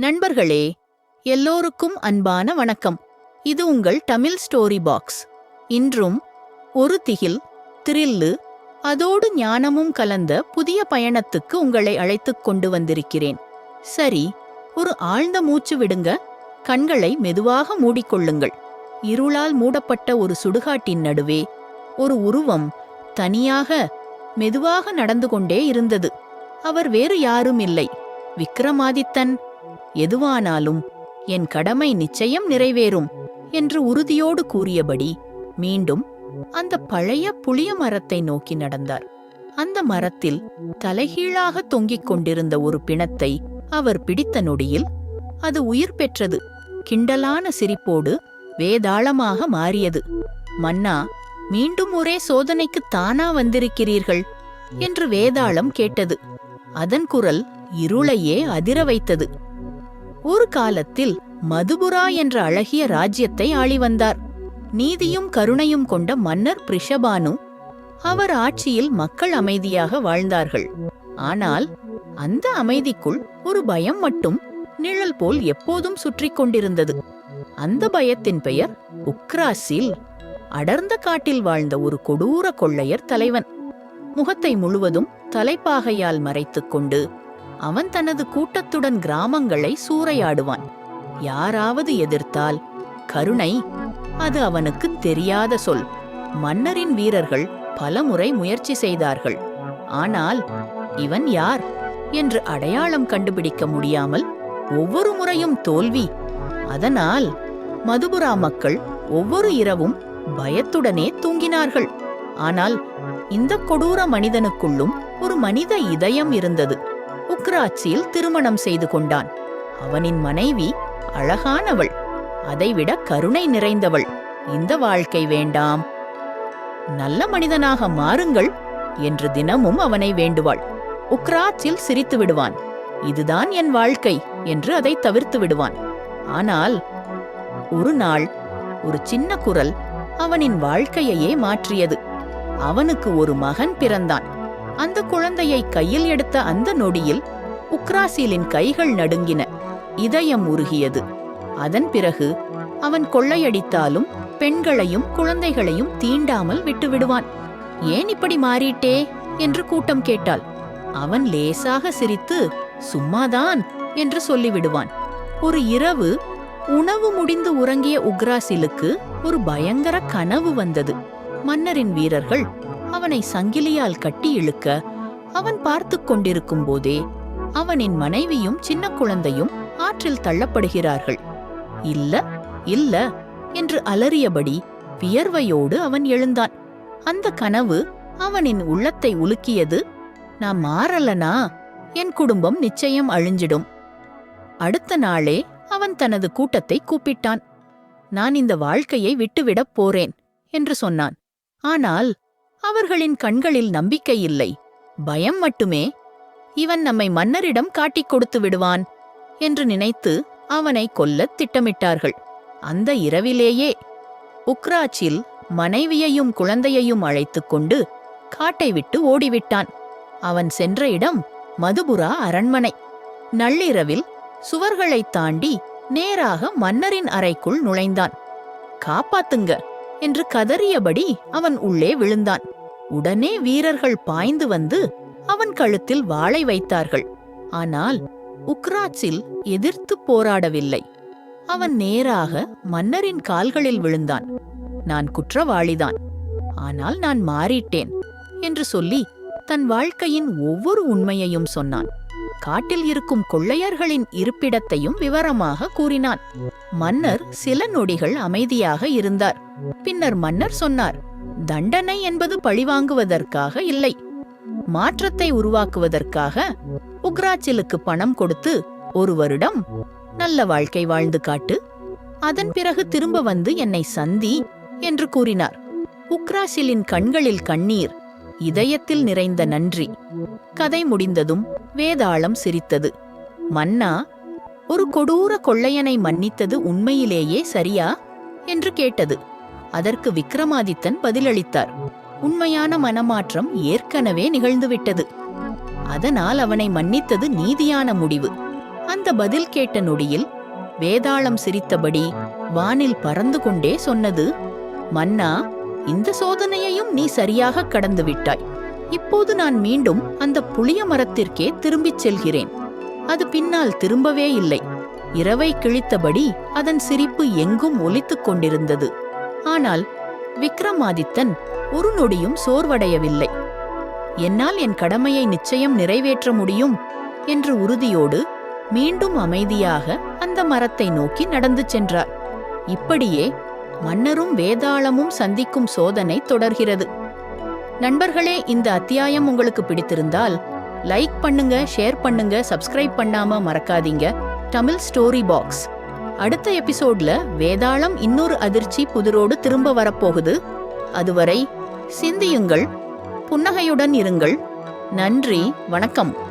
நண்பர்களே, எல்லோருக்கும் அன்பான வணக்கம். இது உங்கள் தமிழ் ஸ்டோரி பாக்ஸ். இன்றும் ஒரு திகில், த்ரில்லு, அதோடு ஞானமும் கலந்த புதிய பயணத்துக்கு உங்களை அழைத்துக் கொண்டு வந்திருக்கிறேன். சரி, ஒரு ஆழ்ந்த மூச்சு விடுங்க. கண்களை மெதுவாக மூடிக்கொள்ளுங்கள். இருளால் மூடப்பட்ட ஒரு சுடுகாட்டின் நடுவே ஒரு உருவம் தனியாக மெதுவாக நடந்து கொண்டே இருந்தது. அவர் வேறு யாரும் இல்லை, விக்ரமாதித்தன். எதுவானாலும் என் கடமை நிச்சயம் நிறைவேறும் என்று உறுதியோடு கூறியபடி மீண்டும் அந்த பழைய புளிய மரத்தை நோக்கி நடந்தார். அந்த மரத்தில் தலைகீழாக தொங்கிக் கொண்டிருந்த ஒரு பிணத்தை அவர் பிடித்த நொடியில் அது உயிர் பெற்றது. கிண்டலான சிரிப்போடு வேதாளமாக மாறியது. மன்னா, மீண்டும் ஒரே சோதனைக்கு தானா வந்திருக்கிறீர்கள் என்று வேதாளம் கேட்டது. அதன் குரல் இருளையே அதிர வைத்தது. ஒரு காலத்தில் மதுபுரா என்ற அழகிய ராஜ்யத்தை ஆளி வந்தார். நீதியும் கருணையும் கொண்ட மன்னர் பிரிஷபானு. அவர் ஆட்சியில் மக்கள் அமைதியாக வாழ்ந்தார்கள். ஆனால் அந்த அமைதிக்குள் ஒரு பயம் மட்டும் நிழல் போல் எப்போதும் சுற்றிக் கொண்டிருந்தது. அந்த பயத்தின் பெயர் உக்ராசில். அடர்ந்த காட்டில் வாழ்ந்த ஒரு கொடூர கொள்ளையர் தலைவன். முகத்தை முழுவதும் தலைப்பாகையால் மறைத்துக் கொண்டு அவன் தனது கூட்டத்துடன் கிராமங்களை சூறையாடுவான். யாராவது எதிர்த்தால் கருணை, அது அவனுக்கு தெரியாத சொல். மன்னரின் வீரர்கள் பலமுறை முயற்சி செய்தார்கள். ஆனால் இவன் யார் என்று அடையாளம் கண்டுபிடிக்க முடியாமல் ஒவ்வொரு முறையும் தோல்வி. அதனால் மதுபுரா மக்கள் ஒவ்வொரு இரவும் பயத்துடனே தூங்கினார்கள். ஆனால் இந்த கொடூர மனிதனுக்குள்ளும் ஒரு மனித இதயம் இருந்தது. உக்ராட்சியில் திருமணம் செய்து கொண்டான். அவனின் மனைவி அழகானவள், அதைவிட கருணை நிறைந்தவள். இந்த வாழ்க்கை வேண்டாம், நல்ல மனிதனாக மாறுங்கள் என்று தினமும் அவனை வேண்டுவாள். உக்ராட்சில் சிரித்து விடுவான். இதுதான் என் வாழ்க்கை என்று அதை தவிர்த்து விடுவான். ஆனால் ஒரு நாள் ஒரு சின்ன குரல் அவனின் வாழ்க்கையையே மாற்றியது. அவனுக்கு ஒரு மகன் பிறந்தான். அந்த குழந்தையை கையில் எடுத்த அந்த நொடியில் உக்ராசிலின் கைகள் நடுங்கின, இதயம் உருகியது. அதன் பிறகு அவன் கொள்ளையடித்தாலும் பெண்களையும் குழந்தைகளையும் தீண்டாமல் விட்டுவிடுவான். ஏன் இப்படி மாறிட்டே என்று கூட்டம் கேட்டாள். அவன் லேசாக சிரித்து சும்மாதான் என்று சொல்லிவிடுவான். ஒரு இரவு உணவு முடிந்து உறங்கிய உக்ராசிலுக்கு ஒரு பயங்கர கனவு வந்தது. மன்னரின் வீரர்கள் அவனை சங்கிலியால் கட்டி இழுக்க அவன் பார்த்து கொண்டிருக்கும் போதே அவனின் மனைவியும் சின்ன குழந்தையும் ஆற்றில் தள்ளப்படுகிறார்கள். இல்ல இல்ல என்று அலறியபடி வியர்வையோடு அவன் எழுந்தான். அந்த கனவு அவனின் உள்ளத்தை உலுக்கியது. நான் மாறலனா என் குடும்பம் நிச்சயம் அழிஞ்சிடும். அடுத்த நாளே அவன் தனது கூட்டத்தை கூப்பிட்டான். நான் இந்த வாழ்க்கையை விட்டுவிடப் போறேன் என்று சொன்னான். ஆனால் அவர்களின் கண்களில் நம்பிக்கை இல்லை, பயம் மட்டுமே. இவன் நம்மை மன்னரிடம் காட்டிக் கொடுத்து விடுவான் என்று நினைத்து அவனை கொல்லத் திட்டமிட்டார்கள். அந்த இரவிலேயே உக்ராச்சில் மனைவியையும் குழந்தையையும் அழைத்துக் கொண்டு காட்டை விட்டு ஓடிவிட்டான். அவன் சென்ற இடம் மதுபுரா அரண்மனை. நள்ளிரவில் சுவர்களைத் தாண்டி நேராக மன்னரின் அறைக்குள் நுழைந்தான். காப்பாத்துங்க என்று கதறியபடி அவன் உள்ளே விழுந்தான். உடனே வீரர்கள் பாய்ந்து வந்து அவன் கழுத்தில் வாளை வைத்தார்கள். ஆனால் உக்ராட்சில் எதிர்த்து போராடவில்லை. அவன் நேராக மன்னரின் கால்களில் விழுந்தான். நான் குற்றவாளிதான், ஆனால் நான் மாறிட்டேன் என்று சொல்லி தன் வாழ்க்கையின் ஒவ்வொரு உண்மையையும் சொன்னான். காட்டில் இருக்கும் கொள்ளையர்களின் இருப்பிடத்தையும் விவரமாக கூறினான். மன்னர் சில நொடிகள் அமைதியாக இருந்தார். பின்னர் மன்னர் சொன்னார், தண்டனை என்பது பழிவாங்குவதற்காக இல்லை, மாற்றத்தை உருவாக்குவதற்காக. உக்ராச்சிலுக்கு பணம் கொடுத்து ஒரு வருடம் நல்ல வாழ்க்கை வாழ்ந்து காட்டு, அதன் பிறகு திரும்ப வந்து என்னை சந்தி என்று கூறினார். உக்ராசிலின் கண்களில் கண்ணீர், இதயத்தில் நிறைந்த நன்றி. கதை முடிந்ததும் வேதாளம் சிரித்தது. மன்னா, ஒரு கொடூர கொள்ளையனை மன்னித்தது உண்மையிலேயே சரியா என்று கேட்டது. அதற்கு விக்ரமாதித்தன் பதிலளித்தார், உண்மையான மனமாற்றம் ஏற்கனவே நிகழ்ந்துவிட்டது. அதனால் அவனை மன்னித்தது நீதியான முடிவு. அந்த பதில் கேட்ட நொடியில் வேதாளம் சிரித்தபடி வானில் பறந்து கொண்டே சொன்னது, மன்னா, இந்த சோதனையையும் நீ சரியாக கடந்து விட்டாய். இப்போது நான் மீண்டும் அந்த புளிய மரத்திற்கே திரும்பிச் செல்கிறேன். அது பின்னால் திரும்பவே இல்லை. இரவை கிழித்தபடி அதன் சிரிப்பு எங்கும் ஒலித்துக் கொண்டிருந்தது. ஆனால் விக்ரமாதித்தன் ஒரு நொடியும் சோர்வடையவில்லை. என்னால் என் கடமையை நிச்சயம் நிறைவேற்ற முடியும் என்ற உறுதியோடு மீண்டும் அமைதியாக அந்த மரத்தை நோக்கி நடந்து சென்றார். இப்படியே மன்னரும் வேதாளமும் சந்திக்கும் சோதனை தொடர்கிறது. நண்பர்களே, இந்த அத்தியாயம் உங்களுக்கு பிடித்திருந்தால் லைக் பண்ணுங்க, ஷேர் பண்ணுங்க, சப்ஸ்கிரைப் பண்ணாம மறக்காதீங்க. Tamil story box. அடுத்த எபிசோட்ல வேதாளம் இன்னொரு அதிர்ச்சி புதிரோடு திரும்ப வரப்போகுது. அதுவரை சிந்தியுங்கள், புன்னகையுடன் இருங்கள். நன்றி, வணக்கம்.